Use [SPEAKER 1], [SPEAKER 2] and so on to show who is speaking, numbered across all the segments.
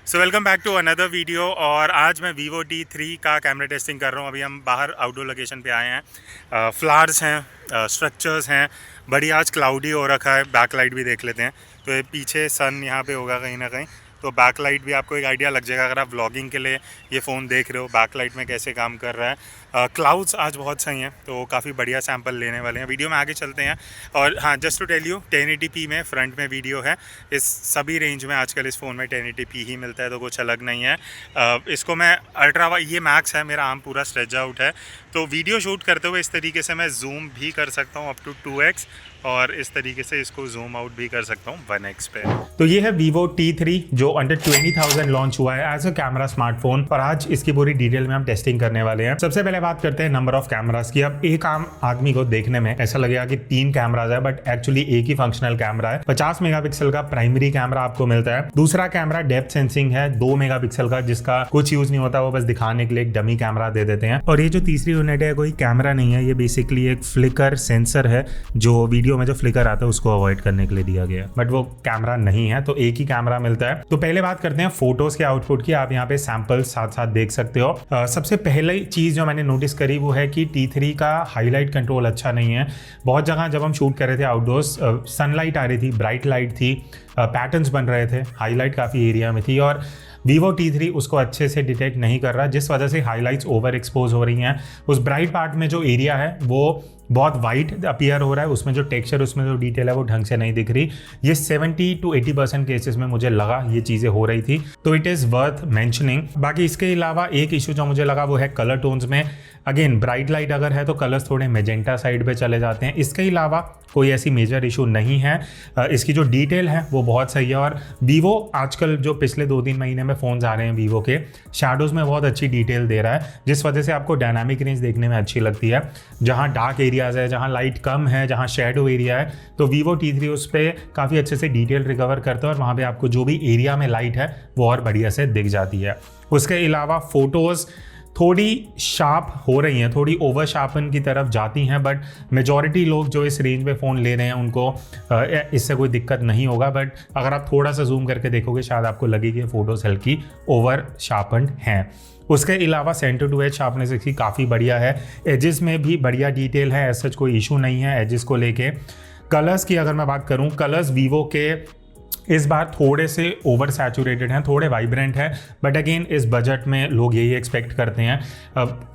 [SPEAKER 1] So welcome back to another video. और आज मैं Vivo T3 का कैमरा टेस्टिंग कर रहा हूँ। अभी हम बाहर आउटडोर लोकेशन पे आए हैं। फ्लावर्स हैं, स्ट्रक्चर्स हैं, बड़ी आज क्लाउडी हो रखा है। बैकलाइट भी देख लेते हैं। तो ये पीछे सन यहाँ पे होगा कहीं ना कहीं, तो बैकलाइट भी आपको एक आइडिया लग जाएगा अगर आप व्लॉगिंग के लिए ये फ़ोन देख रहे हो बैकलाइट में कैसे काम कर रहा है। क्लाउड्स आज बहुत सही हैं, तो काफ़ी बढ़िया सैंपल लेने वाले हैं। वीडियो में आगे चलते हैं। और हाँ, just to tell you 1080p में फ्रंट में वीडियो है। इस सभी रेंज में आजकल इस फ़ोन में 1080p ही मिलता है, तो कुछ अलग नहीं है। इसको मैं ये मैक्स है, मेरा आर्म पूरा स्ट्रेच आउट है, तो वीडियो शूट करते हुए इस तरीके से मैं जूम भी कर सकता हूँ अप टू 2x, और इस तरीके से इसको जूम आउट भी कर सकता हूँ 1x पे। तो ये है Vivo T3 जो अंडर 20,000 लॉन्च हुआ है एज अ कैमरा स्मार्टफोन, और आज इसकी पूरी डिटेल में हम टेस्टिंग करने वाले हैं। सबसे पहले बात करते हैं नंबर ऑफ कैमरास की। अब एक आम आदमी को देखने में ऐसा लगेगा कि 3 कैमराज है, बट एक्चुअली एक ही फंक्शनल कैमरा है। 50 मेगापिक्सल का प्राइमरी कैमरा आपको मिलता है। दूसरा कैमरा डेप्थ सेंसिंग है 2 मेगापिक्सल का, जिसका कुछ यूज नहीं होता, वो बस दिखाने के लिए एक डमी कैमरा दे देते हैं। और ये जो तीसरी यूनिट है कोई कैमरा नहीं है, ये बेसिकली एक फ्लिकर सेंसर है, जो वीडियो में जो फ्लिकर आता है उसको अवॉइड करने के लिए दिया गया है, बट वो कैमरा नहीं है, तो एक ही कैमरा मिलता है। तो पहले बात करते हैं फोटोज के आउटपुट की। आप यहाँ पे सैंपल साथ साथ देख सकते हो। सबसे पहले चीज जो मैंने नोटिस करी वो है कि T3 का हाईलाइट कंट्रोल अच्छा नहीं है। बहुत जगह जब हम शूट कर रहे थे आउटडोर्स, सनलाइट आ रही थी, ब्राइट लाइट थी, पैटर्न्स बन रहे थे, हाईलाइट काफ़ी एरिया में थी, और Vivo T3 उसको अच्छे से डिटेक्ट नहीं कर रहा, जिस वजह से हाईलाइट्स ओवर एक्सपोज हो रही हैं। उस ब्राइट पार्ट में जो एरिया है वो बहुत वाइट अपीयर हो रहा है, उसमें जो टेक्सचर, उसमें जो डिटेल है वो ढंग से नहीं दिख रही। ये 70 to 80% केसेस में मुझे लगा ये चीज़ें हो रही थी, तो इट इज़ वर्थ मेंशनिंग। बाकी इसके अलावा एक इशू जो मुझे लगा वो है कलर टोन्स में। अगेन ब्राइट लाइट अगर है तो कलर्स थोड़े मेजेंटा साइड पे चले जाते हैं। इसके अलावा कोई ऐसी मेजर इशू नहीं है। इसकी जो डिटेल है वो बहुत सही है। और Vivo आजकल जो पिछले 2-3 महीने में फ़ोन्स आ रहे हैं Vivo के, शैडोज़ में बहुत अच्छी डिटेल दे रहा है, जिस वजह से आपको डायनामिक रेंज देखने में अच्छी लगती है। जहाँ डार्क एरियाज़ है, जहाँ लाइट कम है, जहाँ शेडो एरिया है, तो Vivo T3 उस पर काफ़ी अच्छे से डिटेल रिकवर करता है, और वहाँ पर आपको जो भी एरिया में लाइट है वो और बढ़िया से दिख जाती है। उसके अलावा फ़ोटोज़ थोड़ी शार्प हो रही हैं, थोड़ी ओवर शार्पन की तरफ जाती हैं, बट मेजॉरिटी लोग जो इस रेंज में फ़ोन ले रहे हैं उनको इससे कोई दिक्कत नहीं होगा। बट अगर आप थोड़ा सा जूम करके देखोगे शायद आपको लगे कि फ़ोटोज़ हल्की ओवर शार्पन्ड हैं। उसके अलावा सेंटर टू एज शार्पनेस इसकी काफ़ी बढ़िया है। एजेस में भी बढ़िया डिटेल है, ऐसा कोई इशू नहीं है एजेस को लेके। कलर्स की अगर मैं बात करूँ, कलर्स Vivo के इस बार थोड़े से ओवर सैचुरेटेड हैं, थोड़े वाइब्रेंट है, बट अगेन इस बजट में लोग यही एक्सपेक्ट करते हैं।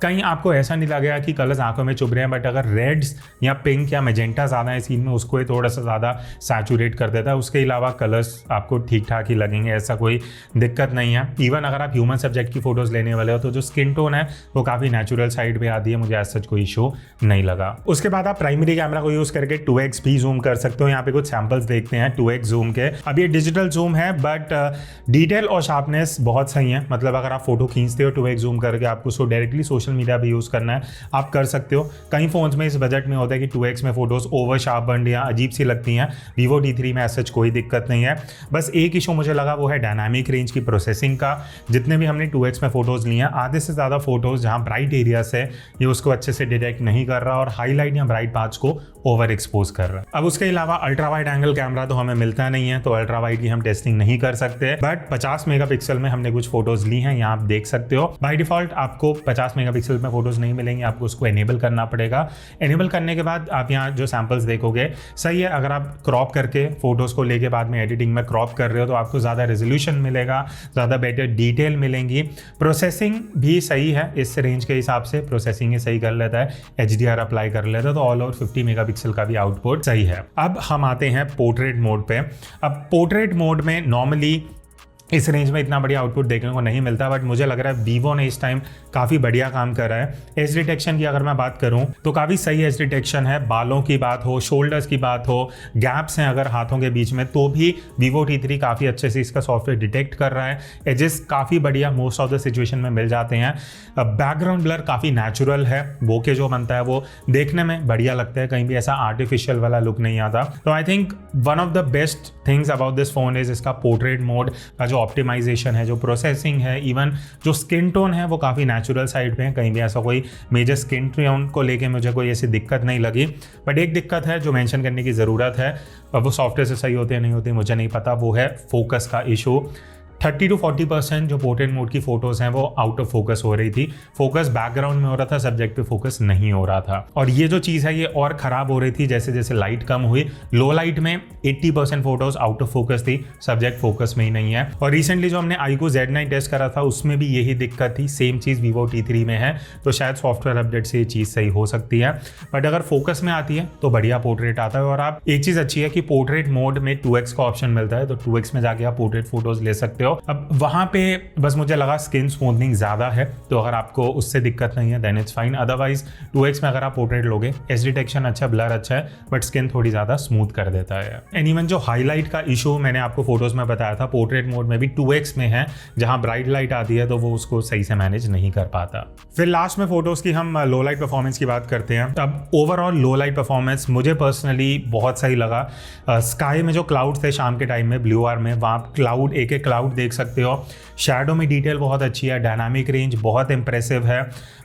[SPEAKER 1] कहीं आपको ऐसा नहीं लगेगा कि कलर्स आंखों में चुभ रहे हैं, बट अगर रेड्स या पिंक या मेजेंटा ज़्यादा है सीन में, उसको ही थोड़ा सा ज़्यादा सैचुरेट कर देता है। उसके अलावा कलर्स आपको ठीक ठाक ही लगेंगे, ऐसा कोई दिक्कत नहीं है। इवन अगर आप ह्यूमन सब्जेक्ट की फ़ोटोज़ लेने वाले हो तो जो स्किन टोन है वो काफ़ी नेचुरल साइड पर आती है, मुझे ऐसा कोई इशू नहीं लगा। उसके बाद आप प्राइमरी कैमरा को यूज़ करके 2x भी जूम कर सकते हो। यहाँ पे कुछ सैम्पल्स देखते हैं 2x जूम के। अब ये डिजिटल जूम है, बट डिटेल और शार्पनेस बहुत सही है। मतलब अगर आप फोटो खींचते हो 2x जूम करके, आपको उसको डायरेक्टली सोशल मीडिया पे यूज़ करना है, आप कर सकते हो। कई फ़ोन्स में इस बजट में होता है कि 2x में फ़ोटोज़ ओवर शार्पन्ड या अजीब सी लगती हैं। Vivo T3 में ऐसा कोई दिक्कत नहीं है। बस एक इशू मुझे लगा वो है डायनामिक रेंज की प्रोसेसिंग का। जितने भी हमने 2x में फ़ोटोज़ लिए हैं, आधे से ज़्यादा फ़ोटोज़ जहाँ ब्राइट एरियाज है ये उसको अच्छे से डिटेक्ट नहीं कर रहा, और हाईलाइट या ब्राइट पार्ट्स को ओवर एक्सपोज कर रहा है। अब उसके अलावा अल्ट्रा वाइड एंगल कैमरा तो हमें मिलता नहीं है, तो अल्ट्रा वाइड की हम टेस्टिंग नहीं कर सकते, बट 50 मेगापिक्सल में हमने कुछ फोटोज ली हैं, यहाँ आप देख सकते हो। बाय डिफॉल्ट आपको 50 मेगापिक्सल में फोटोज नहीं मिलेंगे, आपको उसको एनेबल करना पड़ेगा। एनेबल करने के बाद आप यहाँ जो सैंपल्स देखोगे सही है। अगर आप क्रॉप करके फोटोज को लेके बाद में एडिटिंग में क्रॉप कर रहे हो तो आपको ज़्यादा रेजोल्यूशन मिलेगा, ज़्यादा बेटर डिटेल मिलेंगी। प्रोसेसिंग भी सही है, इस रेंज के हिसाब से प्रोसेसिंग ही सही कर लेता है, HDR अप्लाई कर लेता है, तो ऑल ओवर 50 मेगापिक्सल का भी आउटपुट सही है। अब हम आते हैं पोर्ट्रेट मोड पे। अब पोर्ट्रेट मोड में नॉर्मली इस रेंज में इतना बढ़िया आउटपुट देखने को नहीं मिलता, बट मुझे लग रहा है Vivo ने इस टाइम काफ़ी बढ़िया काम कर रहा है। एज डिटेक्शन की अगर मैं बात करूं तो काफ़ी सही एज डिटेक्शन है। बालों की बात हो, शोल्डर्स की बात हो, गैप्स हैं अगर हाथों के बीच में, तो भी Vivo T3 काफ़ी अच्छे से इसका सॉफ्टवेयर डिटेक्ट कर रहा है। एजेस काफ़ी बढ़िया मोस्ट ऑफ द सिचुएशन में मिल जाते हैं। बैकग्राउंड ब्लर काफ़ी नेचुरल है, बोके जो बनता है वो देखने में बढ़िया लगता है, कहीं भी ऐसा आर्टिफिशियल वाला लुक नहीं आता। तो I think one of the best things about this phone is इसका पोर्ट्रेट मोड का जो ऑप्टिमाइजेशन है, जो प्रोसेसिंग है, इवन जो स्किन टोन है वो काफ़ी नेचुरल साइड पे है। कहीं भी ऐसा कोई मेजर स्किन टोन को लेके मुझे कोई ऐसी दिक्कत नहीं लगी। बट एक दिक्कत है जो मेंशन करने की ज़रूरत है, वो सॉफ्टवेयर से सही होते हैं नहीं होते मुझे नहीं पता, वो है फोकस का इशू। 30 to 40% जो पोर्ट्रेट मोड की फोटोज हैं वो आउट ऑफ फोकस हो रही थी, फोकस बैकग्राउंड में हो रहा था, सब्जेक्ट पे फोकस नहीं हो रहा था। और ये जो चीज़ है ये और ख़राब हो रही थी जैसे जैसे लाइट कम हुई। लो लाइट में 80% फोटोज आउट ऑफ फोकस थी, सब्जेक्ट फोकस में ही नहीं है। और रिसेंटली जो हमने iQOO Z9 टेस्ट करा था उसमें भी यही दिक्कत थी, सेम चीज़ Vivo T3 में है। तो शायद सॉफ्टवेयर अपडेट से ये चीज़ सही हो सकती है, बट अगर फोकस में आती है तो बढ़िया पोर्ट्रेट आता है। और आप एक चीज़ अच्छी है कि पोर्ट्रेट मोड में 2x का ऑप्शन मिलता है, तो 2x में जाके आप पोर्ट्रेट फोटोज ले सकते हो। अब वहाँ पे बस मुझे लगा स्किन स्मूथनिंग ज़्यादा है, तो अगर आपको उससे दिक्कत नहीं है then it's fine. Otherwise 2x में अगर आप पोर्ट्रेट लोगे, एच डिटेक्शन अच्छा, ब्लर अच्छा है, बट स्किन थोड़ी ज़्यादा स्मूथ कर देता है। एंड इवन जो हाईलाइट का इशू मैंने आपको फोटोज में बताया था, पोर्ट्रेट मोड में भी 2x में है, जहाँ ब्राइट लाइट आती है तो वो उसको सही से मैनेज नहीं कर पाता। फिर लास्ट में फोटोज की हम लो लाइट परफॉर्मेंस की बात करते हैं। अब ओवरऑल लो लाइट परफॉर्मेंस मुझे पर्सनली बहुत सही लगा। स्काई में जो क्लाउड थे शाम के टाइम में, ब्लू आर में, वहाँ क्लाउड एक एक क्लाउड देख सकते हो। शैडो में डिटेल बहुत अच्छी है, डायनामिक रेंज बहुत इंप्रेसिव है।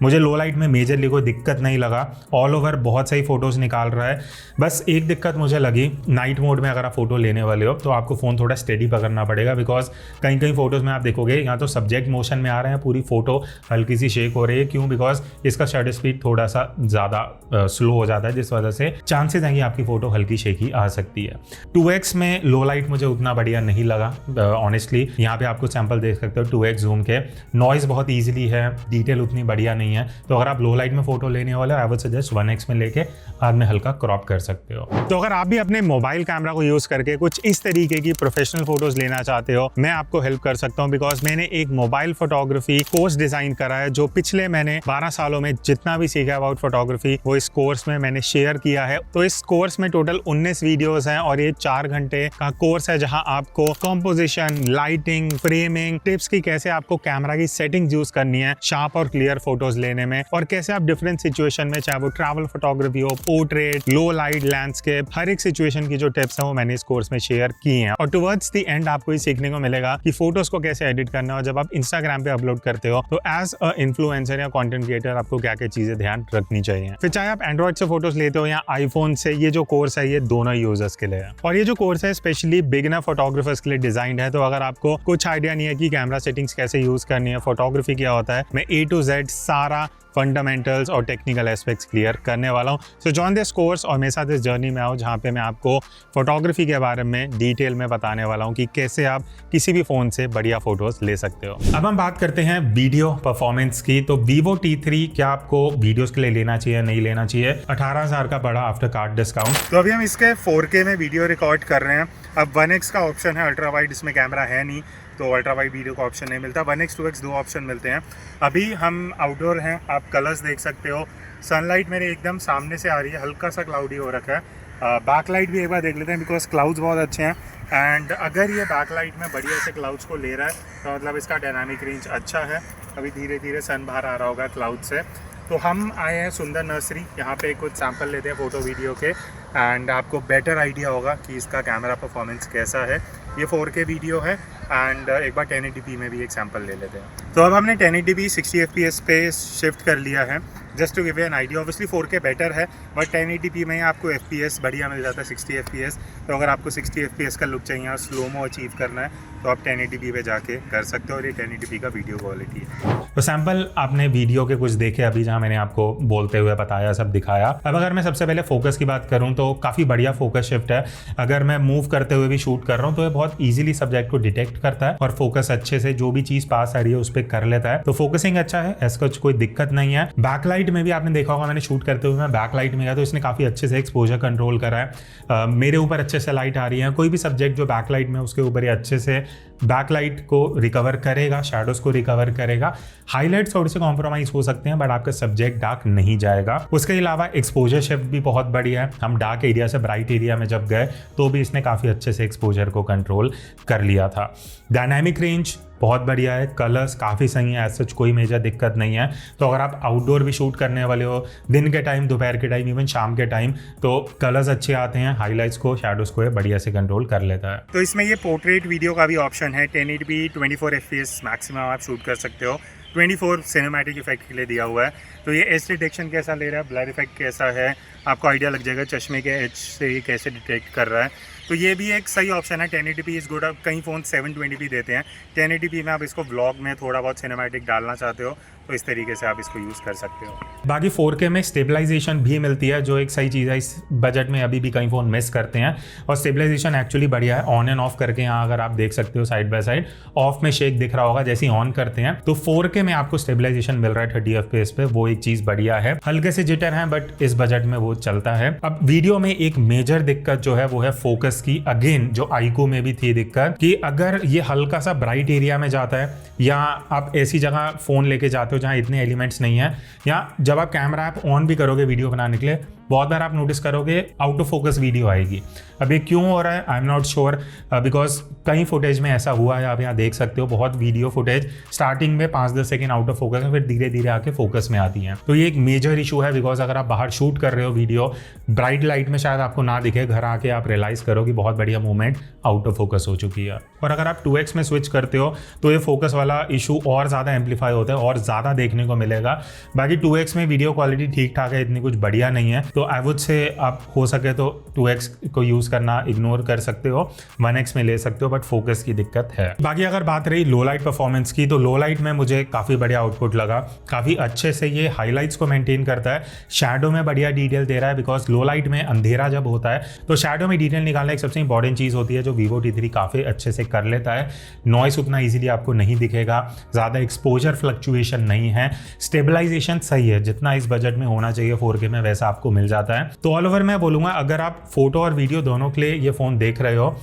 [SPEAKER 1] मुझे लो लाइट में मेजरली कोई दिक्कत नहीं लगा, ऑल ओवर बहुत सही फोटोज़ निकाल रहा है। बस एक दिक्कत मुझे लगी, नाइट मोड में अगर आप फोटो लेने वाले हो तो आपको फ़ोन थोड़ा स्टेडी पकड़ना पड़ेगा, बिकॉज कहीं कहीं फोटोज़ में आप देखोगे यहाँ तो सब्जेक्ट मोशन में आ रहे हैं, पूरी फोटो हल्की सी शेक हो रही है। क्यों? बिकॉज इसका शटर स्पीड थोड़ा सा ज़्यादा स्लो हो जाता है, जिस वजह से चांसेस हैं कि आपकी फ़ोटो हल्की शेकी आ सकती है। 2x में लो लाइट मुझे उतना बढ़िया नहीं लगा ऑनेस्टली। यहाँ पे आपको सैंपल देख सकते हो 2x जूम के, नॉइज़ बहुत ईजिली है, डिटेल उतनी बढ़िया नहीं है। तो अगर आप लो लाइट में फोटो लेने वाले हो, आई वुड सजेस्ट 1x में लेके बाद में हल्का क्रॉप कर सकते हो। तो अगर आप भी अपने मोबाइल कैमरा को यूज़ करके कुछ इस तरीके की प्रोफेशनल फोटोज लेना चाहते हो, मैं आपको हेल्प कर सकता हूँ, बिकॉज मैंने एक मोबाइल फोटोग्राफी कोर्स डिज़ाइन करा है, जो पिछले मैंने 12 सालों में जितना भी सीखा अबाउट फोटोग्राफी वो इस कोर्स में मैंने शेयर किया है। तो इस कोर्स में टोटल 19 वीडियोस हैं और ये 4 घंटे का कोर्स है, जहां आपको कॉम्पोजिशन, लाइटिंग, फ्रेमिंग टिप्स की, कैसे आपको कैमरा की सेटिंग यूज करनी है शार्प और क्लियर फोटोज लेने में, और कैसे आप डिफरेंट सिचुएशन में, चाहे वो ट्रैवल फोटोग्राफी हो, पोर्ट्रेट, लो लाइट, लैंडस्केप, हर एक सिचुएशन की जो टिप्स हैं वो मैंने इस कोर्स में शेयर की हैं। और टुवर्ड्स द एंड आपको ये सीखने को मिलेगा कि फोटोज को कैसे एडिट करना है, और जब आप इंस्टाग्राम पे अपलोड करते हो तो एज अ इन्फ्लुएंसर या कंटेंट क्रिएटर आपको क्या क्या चीजें ध्यान रखनी चाहिए। फिर चाहे आप एंड्रॉइड से फोटोज लेते हो या आईफोन से, ये जो कोर्स है ये दोनों यूजर्स के लिए है। और ये जो कोर्स है स्पेशली बिगिनर फोटोग्राफर्स के लिए डिजाइंड है। तो अगर आपको कुछ आइडिया नहीं है कि कैमरा सेटिंग्स कैसे यूज करनी है, फोटोग्राफी क्या होता है, मैं A to Z सारा फंडामेंटल्स और टेक्निकल एस्पेक्ट्स क्लियर करने वाला हूँ। सो जॉइन दिस कोर्स और मेरे साथ इस जर्नी में आओ, जहाँ पे मैं आपको फोटोग्राफी के बारे में डिटेल में बताने वाला हूँ कि कैसे आप किसी भी फ़ोन से बढ़िया फोटोज़ ले सकते हो। अब हम बात करते हैं वीडियो परफॉर्मेंस की। तो Vivo T3 क्या आपको वीडियोज़ के लिए लेना चाहिए, नहीं लेना चाहिए? 18,000 का पड़ा आफ्टर कार्ड डिस्काउंट। तो अभी हम इसके 4K में वीडियो रिकॉर्ड कर रहे हैं। अब 1x का ऑप्शन है, अल्ट्रा वाइड इसमें कैमरा है नहीं, तो अल्ट्रा वाइड वीडियो का ऑप्शन नहीं मिलता। 1x 2x दो ऑप्शन मिलते हैं। अभी हम आउटडोर हैं, आप कलर्स देख सकते हो, सनलाइट मेरे एकदम सामने से आ रही है, हल्का सा क्लाउडी हो रखा है। बैकलाइट भी एक बार देख लेते हैं, बिकॉज क्लाउड्स बहुत अच्छे हैं। एंड अगर ये बैकलाइट में बढ़िया से क्लाउड्स को ले रहा है तो मतलब इसका डायनामिक रेंज अच्छा है। अभी धीरे धीरे सन बाहर आ रहा होगा क्लाउड से। तो हम आए हैं सुंदर नर्सरी, यहाँ पे कुछ सैंपल लेते हैं फ़ोटो वीडियो के, एंड आपको बेटर आइडिया होगा कि इसका कैमरा परफॉर्मेंस कैसा है। ये 4K वीडियो है एंड एक बार 1080p में भी एक सैंपल ले लेते हैं। तो अब हमने 1080p 60 fps पे शिफ्ट कर लिया है, just to give an idea. Obviously 4K better है, बट 1080p में आपको FPS बढ़िया मिल जाता है, 60 fps। तो अगर आपको 60 fps का लुक चाहिए और स्लोमो अचीव करना है तो आप 1080p पे जाके कर सकते हो, और ये 1080p का वीडियो क्वालिटी है। तो सैंपल आपने वीडियो के कुछ देखे अभी, जहाँ मैंने आपको बोलते हुए बताया, सब दिखाया। अब अगर मैं सबसे पहले फोकस की बात करूँ तो काफ़ी बढ़िया फोकस शिफ्ट है। अगर मैं मूव करते हुए भी शूट कर रहा हूँ तो ये बहुत ईजिली सब्जेक्ट को डिटेक्ट करता है और फोकस अच्छे से जो भी चीज़ पास आ रही है उस पर कर लेता है। तो फोकसिंग अच्छा है, ऐसा कोई दिक्कत नहीं है। बैकलाइट में भी आपने देखा होगा, मैंने शूट करते हुए मैं बैकलाइट में गया तो इसने काफ़ी अच्छे से एक्सपोजर कंट्रोल करा है। मेरे ऊपर अच्छे से लाइट आ रही है, कोई भी सब्जेक्ट जो बैकलाइट में उसके ऊपर ही अच्छे से बैकलाइट को रिकवर करेगा, शैडोज को रिकवर करेगा। हाईलाइट्स थोड़े से कॉम्प्रोमाइज हो सकते हैं, बट आपका सब्जेक्ट डार्क नहीं जाएगा। उसके अलावा एक्सपोजर शिफ्ट भी बहुत बढ़िया है। हम डार्क एरिया से ब्राइट एरिया में जब गए तो भी इसने काफ़ी अच्छे से एक्सपोजर को कंट्रोल कर लिया था। डायनामिक रेंज बहुत बढ़िया है, कलर्स काफ़ी सही है, ऐसा कोई मेजर दिक्कत नहीं है। तो अगर आप आउटडोर भी शूट करने वाले हो, दिन के टाइम, दोपहर के टाइम, इवन शाम के टाइम, तो कलर्स अच्छे आते हैं, हाईलाइट्स को, शैडोज को बढ़िया से कंट्रोल कर लेता है। तो इसमें ये पोर्ट्रेट वीडियो का भी ऑप्शन है, 1080p 24 fps मैक्सिमम आप शूट कर सकते हो, 24 सिनेमैटिक इफेक्ट के लिए दिया हुआ है। तो ये एज डिटेक्शन कैसा ले रहा है, ब्लर इफेक्ट कैसा है, आपको आइडिया लग जाएगा चश्मे के एज से ये कैसे डिटेक्ट कर रहा है। तो ये भी एक सही ऑप्शन है। 1080p is good. अब कई फ़ोन 720p देते हैं। 1080p में आप इसको व्लॉग में थोड़ा बहुत सिनेमैटिक डालना चाहते हो तो इस तरीके से आप इसको यूज़ कर सकते हो। बाकी 4K में स्टेबलाइजेशन भी मिलती है, जो एक सही चीज़ है। इस बजट में अभी भी कई फ़ोन मिस करते हैं, और स्टेबलाइजेशन एक्चुअली बढ़िया है। ऑन एंड ऑफ करके यहाँ अगर आप देख सकते हो साइड बाय साइड, ऑफ में शेक दिख रहा होगा, जैसे ही ऑन करते हैं तो 4K में आपको स्टेबलाइजेशन मिल रहा है 30 FPS पे, वो एक चीज़ बढ़िया है। हल्के से जिटर है बट इस बजट में वो चलता है। अब वीडियो में एक मेजर दिक्कत जो है वो है फोकस की। अगेन जो आईक्यू में भी थी दिक्कत कि अगर ये हल्का सा ब्राइट एरिया में जाता है, या आप ऐसी जगह फ़ोन लेके जाते हो जहाँ इतने एलिमेंट्स नहीं है, या जब आप कैमरा ऐप ऑन भी करोगे वीडियो बनाने के लिए, बहुत बार आप नोटिस करोगे आउट ऑफ फोकस वीडियो आएगी। अब ये क्यों हो रहा है I am not sure, because कई फुटेज में ऐसा हुआ है। आप यहाँ देख सकते हो बहुत वीडियो फुटेज स्टार्टिंग में 5-10 सेकंड आउट ऑफ फोकस है, फिर धीरे धीरे आके फोकस में आती हैं। तो ये एक मेजर इशू है, बिकॉज अगर आप बाहर शूट कर रहे हो वीडियो ब्राइट लाइट में, शायद आपको ना दिखे, घर आके आप रियलाइज करो कि बहुत बढ़िया मूवमेंट आउट ऑफ फोकस हो चुकी है। और अगर आप 2x में स्विच करते हो तो ये फोकस वाला इशू और ज़्यादा एम्पलीफाई होता है और ज़्यादा देखने को मिलेगा। बाकी 2x में वीडियो क्वालिटी ठीक ठाक है, इतनी कुछ बढ़िया नहीं है। तो आई वुड से आप हो सके तो 2x को यूज़ करना इग्नोर कर सकते हो, 1x में ले सकते हो, बट फोकस की दिक्कत है। बाकी अगर बात रही लो लाइट परफॉर्मेंस की, तो लो लाइट में मुझे काफ़ी बढ़िया आउटपुट लगा। काफ़ी अच्छे से ये हाईलाइट्स को मेंटेन करता है। शैडो में बढ़िया डिटेल दे रहा है, बिकॉज लो लाइट में अंधेरा जब होता है तो शैडो में डिटेल निकालना एक सबसे इंपॉर्टेंट चीज़ होती है, जो Vivo T3 काफ़ी अच्छे से कर लेता है। नॉइस उतना ईजिली आपको नहीं दिखेगा, ज़्यादा एक्सपोजर फ्लक्चुएशन नहीं है, स्टेबलाइजेशन सही है, जितना इस बजट में होना चाहिए 4K में वैसा आपको मिल जाता है। तो ऑल ओवर मैं बोलूँगा अगर आप फोटो और वीडियो दोनों के लिए ये फ़ोन देख रहे हो,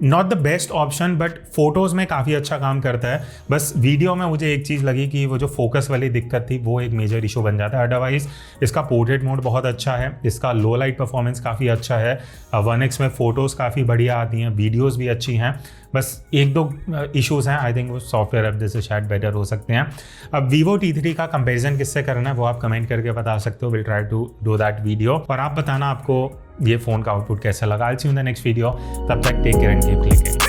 [SPEAKER 1] not the best option, but photos में काफ़ी अच्छा काम करता है। बस वीडियो में मुझे एक चीज़ लगी कि वो जो फोकस वाली दिक्कत थी वो एक मेजर इशू बन जाता है। अदरवाइज इसका पोर्ट्रेट मोड बहुत अच्छा है, इसका लो लाइट परफॉर्मेंस काफ़ी अच्छा है, 1x में फ़ोटोज़ काफ़ी बढ़िया आती हैं, वीडियोज़ भी अच्छी हैं। बस 1-2 इश्यूज़ हैं, आई थिंक वो सॉफ्टवेयर अपडेट से शायद बेटर हो सकते हैं। अब Vivo T3 का कंपैरिजन किससे करना है वो आप कमेंट करके बता सकते हो। Will try to do that video, और आप बताना आपको ये फ़ोन का आउटपुट कैसा लगा। I will see you in the next video. तब तक take care and keep clicking.